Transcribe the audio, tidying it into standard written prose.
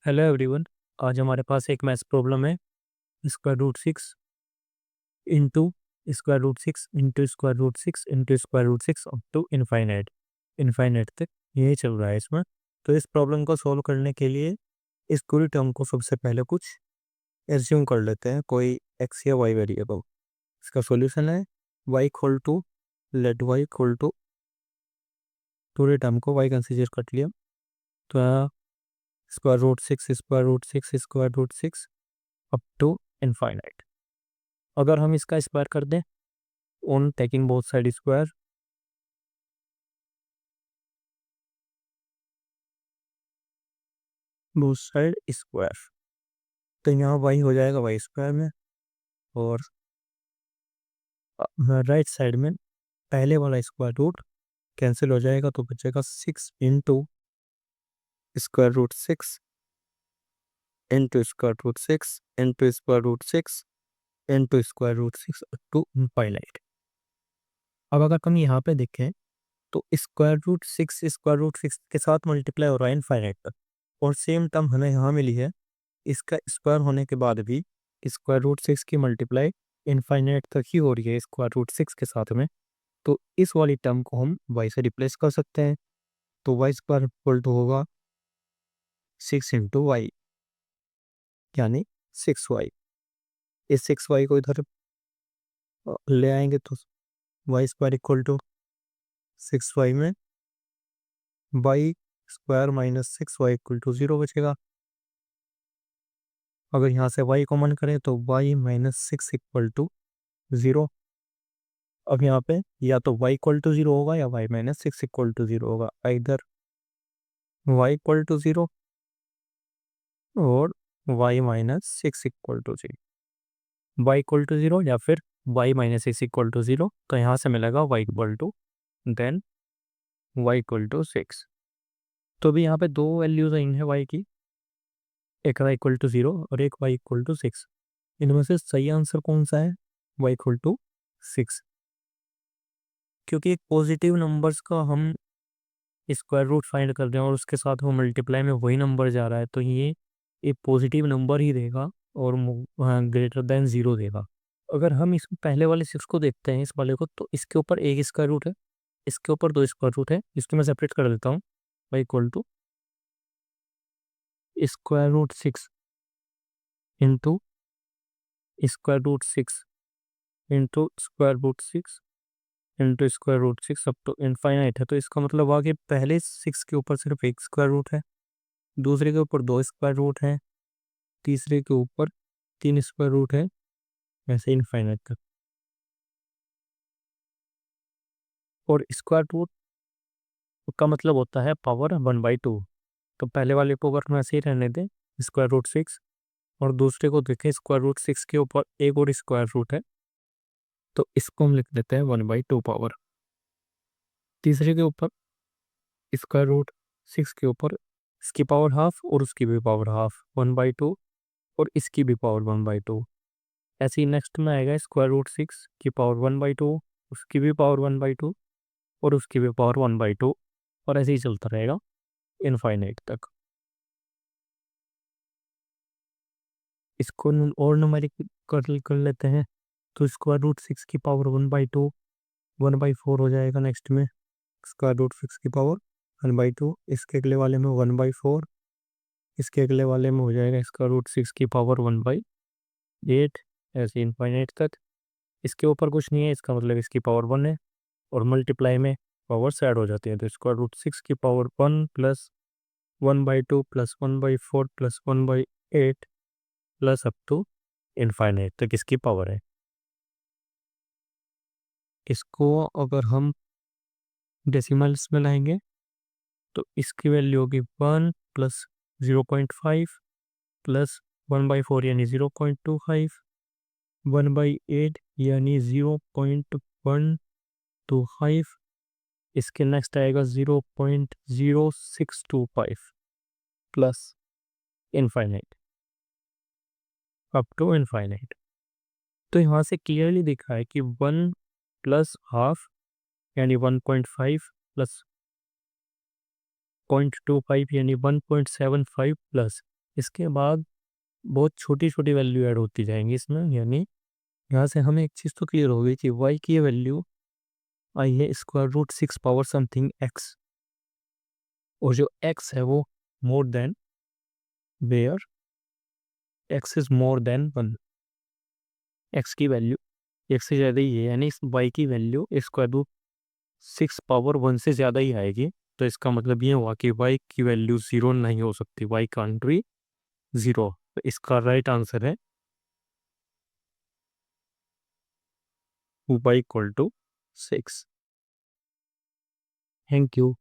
Hello everyone. आज हमारे पास एक मैथ्स प्रॉब्लम है। Square root 6 into square root 6 up to infinite infinite तक ये चल रहा है इसमें। तो इस प्रॉब्लम को सॉल्व करने के लिए इस पूरी टर्म को सबसे पहले कुछ एज्यूम कर लेते हैं, कोई एक्स या वाई वेरिएबल। इसका सॉल्यूशन है Y equal to, let Y equal to, पूरे टर्म को वाई कंसीडर कर लिया। तो square root 6 up to infinite. अगर हम इसका स्क्वायर कर दें on taking both side square, तो यहाँ वाई हो जाएगा वाई स्क्वायर में, और राइट साइड में पहले वाला स्क्वायर रूट कैंसिल हो जाएगा, तो बचेगा 6 into square root 6 into square root 6 into square root 6 to infinite. अब अगर हम यहाँ पे देखें तो स्क्वायर रूट 6 के साथ मल्टीप्लाई हो रहा है इनफाइनाइट तक, और सेम टर्म हमें यहाँ मिली है। इसका स्क्वायर होने के बाद भी स्क्वायर रूट 6 की मल्टीप्लाई इनफाइनाइट तक ही हो रही है स्क्वायर रूट 6 के साथ में। तो इस वाली टर्म को हम वाई से रिप्लेस कर सकते हैं। तो वाई स्क्वायर इक्वल टू होगा 6 इंटू वाई, यानी 6y। इस 6y को इधर ले आएंगे तो Y square equal to 6y में Y square minus 6y equal to 0 बचेगा। अगर यहाँ से y कॉमन करें तो y माइनस 6 इक्वल टू 0। अब यहाँ पे या तो y इक्वल टू 0 होगा या y माइनस 6 इक्वल टू 0 होगा, इधर y इक्वल टू 0 और y minus 6 equal to 0। y equal to 0 या फिर y माइनस 6 इक्वल टू 0, तो यहाँ से मिलेगा y equal to, then y equal to 6। तो भी यहाँ पे दो वैल्यूज आई है y की, एक y इक्वल टू 0 और एक y इक्वल टू 6। इनमें से सही आंसर कौन सा है? y इक्वल टू 6, क्योंकि एक पॉजिटिव नंबर्स का हम स्क्वायर रूट फाइंड कर रहे हैं और उसके साथ वो मल्टीप्लाई में वही नंबर जा रहा है, तो ये एक पॉजिटिव नंबर ही देगा और ग्रेटर देन 0 देगा। अगर हम इस पहले वाले 6 को देखते हैं, इस वाले को, तो इसके ऊपर एक स्क्वायर रूट है, इसके ऊपर दो स्क्वायर रूट है, इसको मैं सेपरेट कर देता हूँ। y equal to square root 6 into square root 6 into square root 6 into square root 6 अब तो इनफाइनाइट है। तो इसका मतलब हुआ कि पहले 6 के ऊपर सिर्फ एक स्क्वायर रूट है, दूसरे के ऊपर दो स्क्वायर रूट है, तीसरे के ऊपर तीन स्क्वायर रूट है, ऐसे इनफाइनाइट तक। और स्क्वायर रूट का मतलब होता है पावर 1/2। तो पहले वाले को अगर हम ऐसे ही रहने दें स्क्वायर रूट 6, और दूसरे को देखें स्क्वायर रूट 6 के ऊपर एक और स्क्वायर रूट है, तो इसको हम लिख देते हैं 1/2 पावर। तीसरे के ऊपर स्क्वायर रूट 6 के ऊपर इसकी पावर हाफ और उसकी भी पावर हाफ 1/2, और इसकी भी पावर 1/2। ऐसे ही नेक्स्ट में आएगा स्क्वायर रूट 6 की पावर 1/2, उसकी भी पावर 1/2 और उसकी भी पावर 1/2, और ऐसे ही चलता रहेगा इनफाइनाइट तक। इसको और न्यूमेरिक कर लेते हैं, तो स्क्वायर रूट 6 की पावर 1/2 1/4 हो जाएगा। नेक्स्ट में स्क्वायर रूट 6 की पावर 1/2, इसके अगले वाले में 1/4, इसके अगले वाले में हो जाएगा स्क्वायर रूट 6 की पावर 1/8, ऐसे इनफाइनाइट तक। इसके ऊपर कुछ नहीं है, इसका मतलब इसकी पावर 1 है, और मल्टीप्लाई में पावर्स ऐड हो जाती है। तो स्क्वायर रूट 6 की power 1 plus 1/2 plus 1/4 plus 1/8 plus up to infinite तक इसकी पावर है। इसको अगर हम डेसिमल्स में लाएंगे तो इसकी वैल्यू होगी 1 प्लस 0.5 प्लस 1/4 यानी 0.25, 1/8 यानी 0.125, इसके नेक्स्ट आएगा 0.0625 plus infinite up to infinite. तो यहाँ से क्लियरली दिखा है कि 1 प्लस हाफ यानी 1.5 प्लस 0.25 यानी 1.75 प्लस इसके बाद बहुत छोटी छोटी वैल्यू ऐड होती जाएंगी इसमें, यानी यहाँ से हमें एक चीज़ तो क्लियर हो गई कि y की ये वैल्यू आई है square root 6 power something x, और जो x है वो more than where x is more than 1, x की वैल्यू x से ज़्यादा ही है, यानी इस y की वैल्यू स्क्वायर रूट 6 पावर 1 से ज़्यादा ही आएगी। तो इसका मतलब ये हुआ कि y की वैल्यू 0 नहीं हो सकती, y कांट बी 0। तो इसका राइट आंसर है y equal to 6। Thank you.